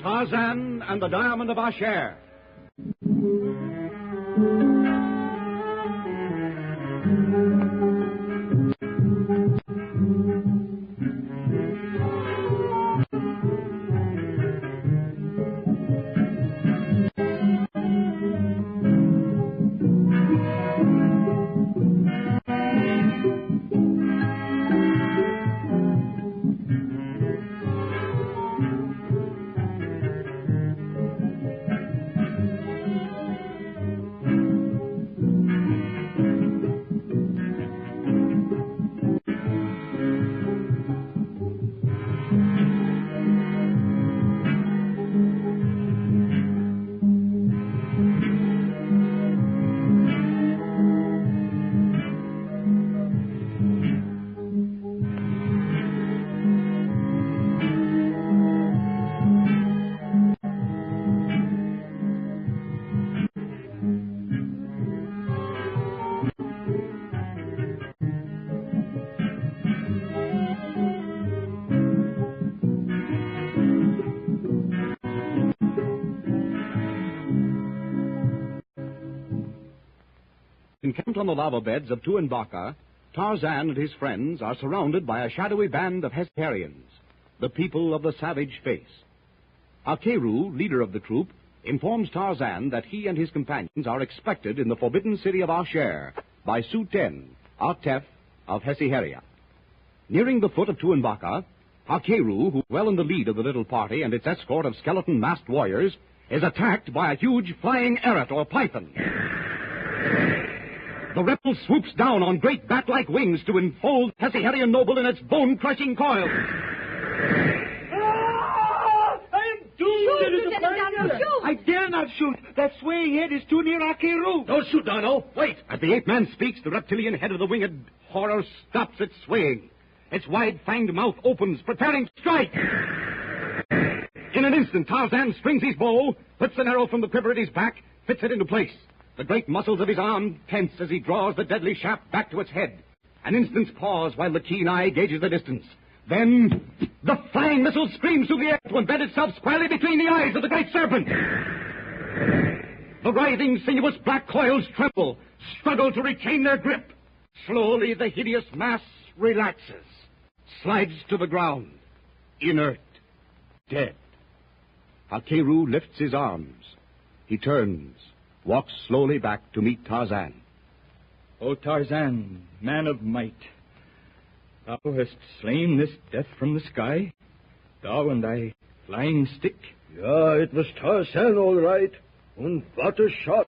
Tarzan and the Diamond of Asher. Encamped on the lava beds of Tuanbaca, Tarzan and his friends are surrounded by a shadowy band of Hesperians, the people of the savage face. Hakeru, leader of the troop, informs Tarzan that he and his companions are expected in the forbidden city of Asher by Suten, Atef of Hesiheria. Nearing the foot of Tuanbaca, Hakeru, who is well in the lead of the little party and its escort of skeleton masked warriors, is attacked by a huge flying eret or python. The reptile swoops down on great bat-like wings to enfold the Hesiherian noble in its bone-crushing coils. I am doomed! I dare not shoot. That swaying head is too near Hakeru. Don't shoot, Darno. Wait. As the ape-man speaks, the reptilian head of the winged horror stops its swaying. Its wide-fanged mouth opens, preparing to strike. In an instant, Tarzan strings his bow, puts an arrow from the quiver at his back, fits it into place. The great muscles of his arm tense as he draws the deadly shaft back to its head. An instant's pause while the keen eye gauges the distance. Then, the flying missile screams through the air to embed itself squarely between the eyes of the great serpent. The writhing, sinuous black coils tremble, struggle to retain their grip. Slowly, the hideous mass relaxes, slides to the ground, inert, dead. Hakeru lifts his arms. He turns, walks slowly back to meet Tarzan. O Tarzan, man of might, thou hast slain this death from the sky? Thou and thy flying stick? Yeah, it was Tarzan, all right. And what a shot,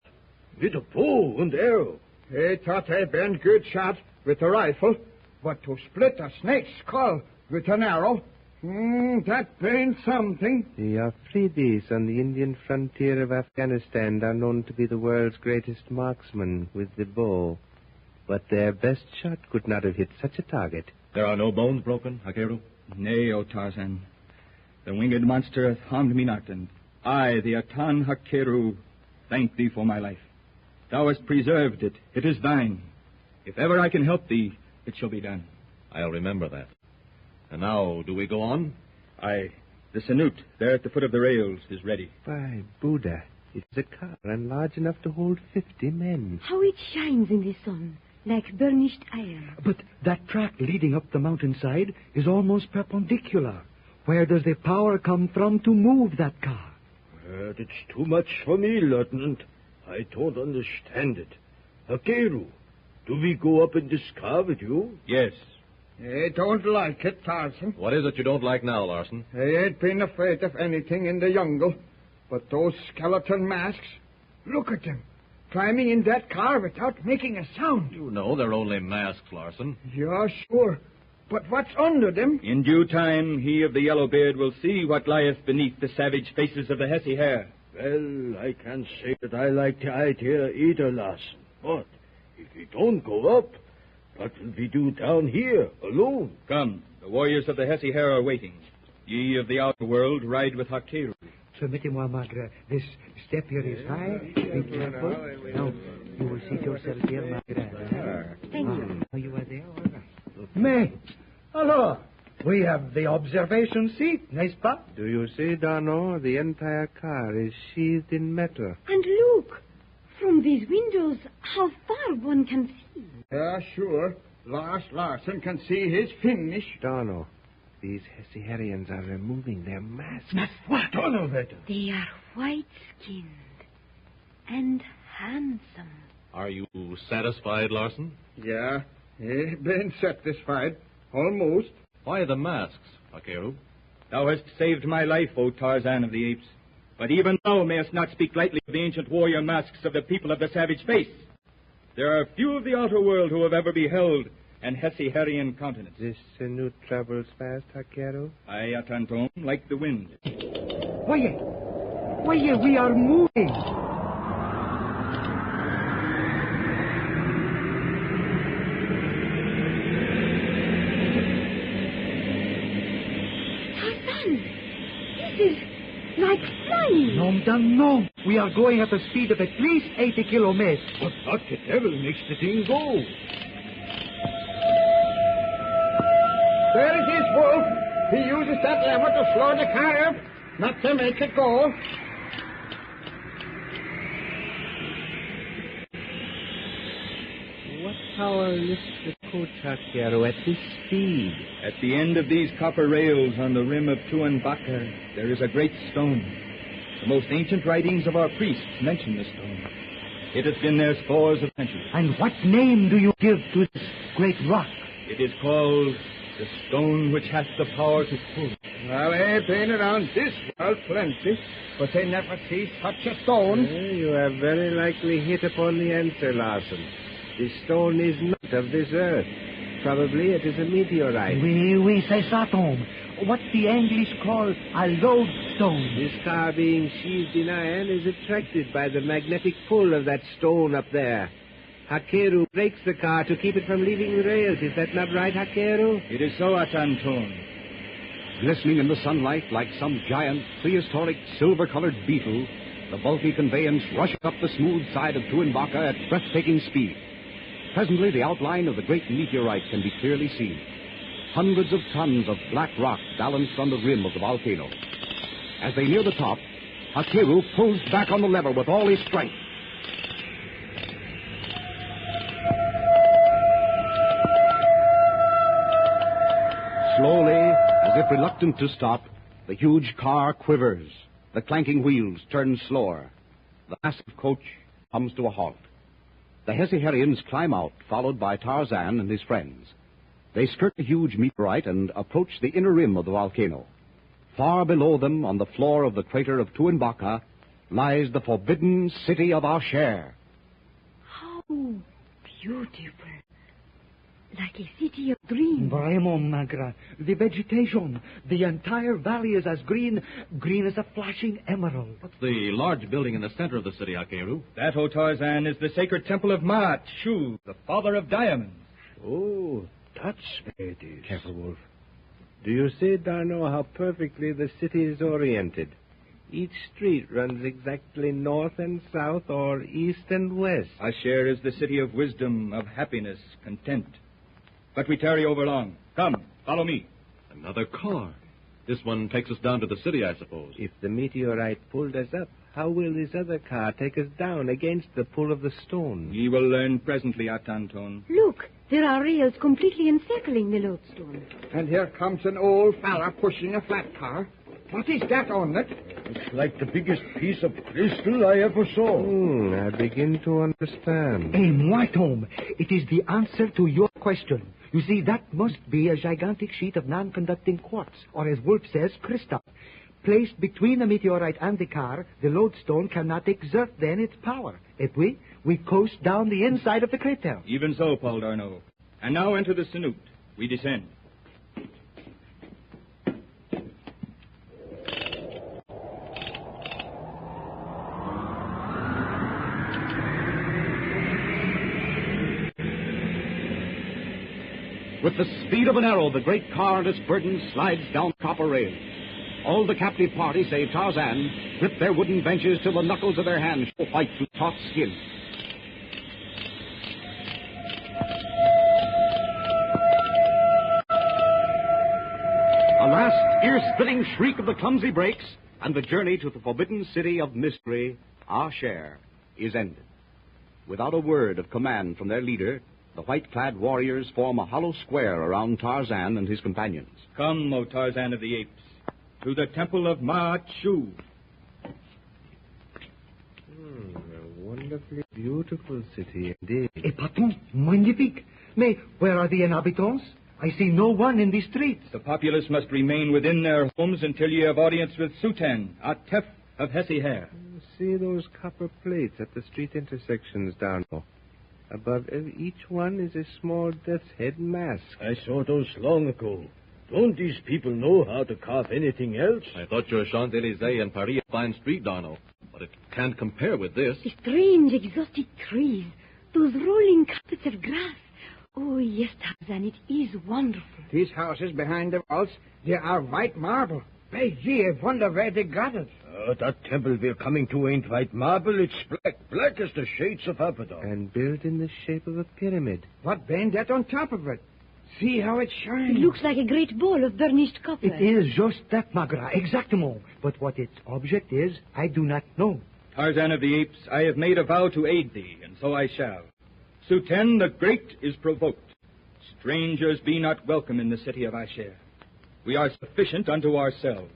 with a bow and arrow. He thought I'd been good shot with a rifle, but to split a snake's skull with an arrow, that been something. The Afridis on the Indian frontier of Afghanistan are known to be the world's greatest marksmen with the bow. But their best shot could not have hit such a target. There are no bones broken, Hakeru? Nay, O Tarzan. The winged monster hath harmed me not, and I, the Atan Hakeru, thank thee for my life. Thou hast preserved it. It is thine. If ever I can help thee, it shall be done. I'll remember that. And now, do we go on? Aye. The Sanut, there at the foot of the rails, is ready. By Buddha, it is a car and large enough to hold 50 men. How it shines in the sun, like burnished iron. But that track leading up the mountainside is almost perpendicular. Where does the power come from to move that car? It's too much for me, Lieutenant. I don't understand it. Hakeru, do we go up in this car with you? Yes. I don't like it, Tarzan. What is it you don't like now, Larson? I ain't been afraid of anything in the jungle. But those skeleton masks, look at them, climbing in that car without making a sound. You know they're only masks, Larson. Yeah, sure. But what's under them? In due time, he of the yellow beard will see what lieth beneath the savage faces of the Hesi hair. Well, I can't say that I like the idea either, Larson. But if we don't go up, what will we do down here, alone? Come, the warriors of the Hesi hair are waiting. Ye of the outer world ride with Hakeru. Permettez-moi, Margaret. This step here is high. Be careful. Now, you will seat yourself here, Margaret. Thank you. You are there, all right. Mais, alors, We have the observation seat, n'est-ce pas? Do you see, D'Arnaud? The entire car is sheathed in metal. And look, from these windows, how far one can see. Yeah, sure. Lars Larsen can see his finish. D'Arnaud, these Hesse-Harrians are removing their masks. What? Donnerwetter. They are white-skinned and handsome. Are you satisfied, Larson? Yeah, been satisfied. Almost. Why the masks, Hakeru? Thou hast saved my life, O Tarzan of the Apes. But even thou mayest not speak lightly of the ancient warrior masks of the people of the savage face. There are few of the outer world who have ever beheld an Hesse-Harrian countenance. This Sanut travels fast, Hakeru? Aye, Atanton, like the wind. Voyez, we are moving. Tarzan, this is like flying. Nom d'un nom. We are going at a speed of at least 80 kilometers. But what the devil makes the thing go? There it is, Wolf. He uses that lever to slow the car up, not to make it go. What power lifts the coach, Hakeru, at this speed? At the end of these copper rails on the rim of Tuan Baka, there is a great stone. The most ancient writings of our priests mention this stone. It has been there scores of centuries. And what name do you give to this great rock? It is called the stone which hath the power to pull. Well, they've been around this world plenty, but they never see such a stone. You have very likely hit upon the answer, Larson. This stone is not of this earth. Probably it is a meteorite. Oui, c'est ça, Tom. What the English call a lodestone. This car being sheathed in iron is attracted by the magnetic pull of that stone up there. Hakeru brakes the car to keep it from leaving the rails. Is that not right, Hakeru? It is so, Atanton. Glistening in the sunlight like some giant, prehistoric, silver-colored beetle, the bulky conveyance rushes up the smooth side of Tuanbaca at breathtaking speed. Presently, the outline of the great meteorite can be clearly seen. Hundreds of tons of black rock balanced on the rim of the volcano. As they near the top, Hakeru pulls back on the lever with all his strength. Slowly, as if reluctant to stop, the huge car quivers. The clanking wheels turn slower. The massive coach comes to a halt. The Hesse-Harrians climb out, followed by Tarzan and his friends. They skirt the huge meteorite and approach the inner rim of the volcano. Far below them, on the floor of the crater of Tuanbaca, lies the forbidden city of Asher. How beautiful. Like a city of dreams. Vraiment, Magra. The vegetation, the entire valley is as green as a flashing emerald. What's the large building in the center of the city, Hakeru? That, O Tarzan, is the sacred temple of Maat, Shu, the father of diamonds. Oh, that's where it is. Careful, Wolf. Do you see, D'Arnaud, how perfectly the city is oriented? Each street runs exactly north and south or east and west. Asher is the city of wisdom, of happiness, content. But we tarry overlong. Come, follow me. Another car. This one takes us down to the city, I suppose. If the meteorite pulled us up, how will this other car take us down against the pull of the stone? Ye will learn presently, Atanton. Look, there are rails completely encircling the lodestone. And here comes an old fella pushing a flat car. What is that on it? It's like the biggest piece of crystal I ever saw. I begin to understand. Eh, moi, Tom. It is the answer to your question. You see, that must be a gigantic sheet of non-conducting quartz, or as Wolf says, crystal. Placed between the meteorite and the car, the lodestone cannot exert then its power. Et puis, we coast down the inside of the crater. Even so, Paul D'Arnaud. And now enter the Sanut. We descend. With the speed of an arrow, the great car and its burden slides down copper rails. All the captive party, save Tarzan, grip their wooden benches till the knuckles of their hands show white through taut skin. ear-splitting shriek of the clumsy brakes, and the journey to the forbidden city of mystery, Asher, is ended. Without a word of command from their leader, the white-clad warriors form a hollow square around Tarzan and his companions. Come, O Tarzan of the Apes, to the temple of Mahachu. A wonderfully beautiful city indeed. A patron, magnifique. Mais where are the inhabitants? I see no one in the streets. The populace must remain within their homes until ye have audience with Sutan, Atef of Hessiher. See those copper plates at the street intersections down there. Above each one is a small death's head mask. I saw those long ago. Don't these people know how to carve anything else? I thought your Champs-Élysées and Paris a fine street, Darno. But it can't compare with this. The strange, exotic trees, those rolling carpets of grass. Oh, yes, Tarzan, it is wonderful. These houses behind the walls, they are white marble. By gee, I wonder where they got it. That temple we're coming to ain't white marble. It's black as the shades of Abaddon. And built in the shape of a pyramid. What band that on top of it? See how it shines. It looks like a great ball of burnished copper. It is just that, Magra, exactement. But what its object is, I do not know. Tarzan of the Apes, I have made a vow to aid thee, and so I shall. Suten the Great is provoked. Strangers be not welcome in the city of Asher. We are sufficient unto ourselves.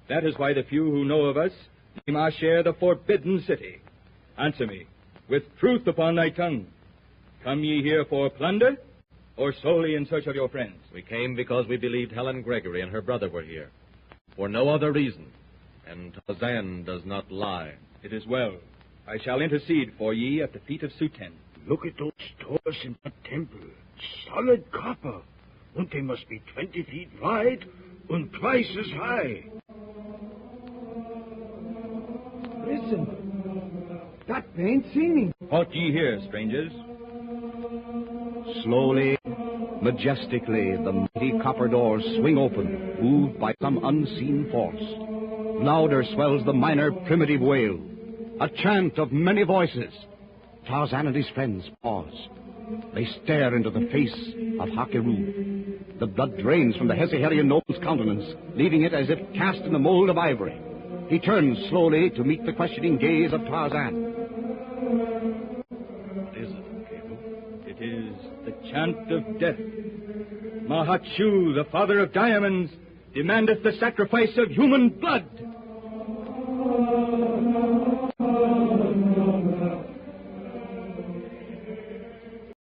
That is why the few who know of us name Asher the Forbidden City. Answer me, with truth upon thy tongue. Come ye here for plunder, or solely in search of your friends? We came because we believed Helen Gregory and her brother were here. For no other reason. And Tarzan does not lie. It is well. I shall intercede for ye at the feet of Suten. Look at those doors in that temple. Solid copper. And they must be 20 feet wide and twice as high. Listen. That ain't singing. Halt ye here, strangers. Slowly, majestically, the mighty copper doors swing open, moved by some unseen force. Louder swells the minor primitive wail, a chant of many voices. Tarzan and his friends pause. They stare into the face of Hakeru. The blood drains from the Hessiherian noble's countenance, leaving it as if cast in the mold of ivory. He turns slowly to meet the questioning gaze of Tarzan. What is it, Hakeru? It is the chant of death. Mahachu, the father of diamonds, demandeth the sacrifice of human blood.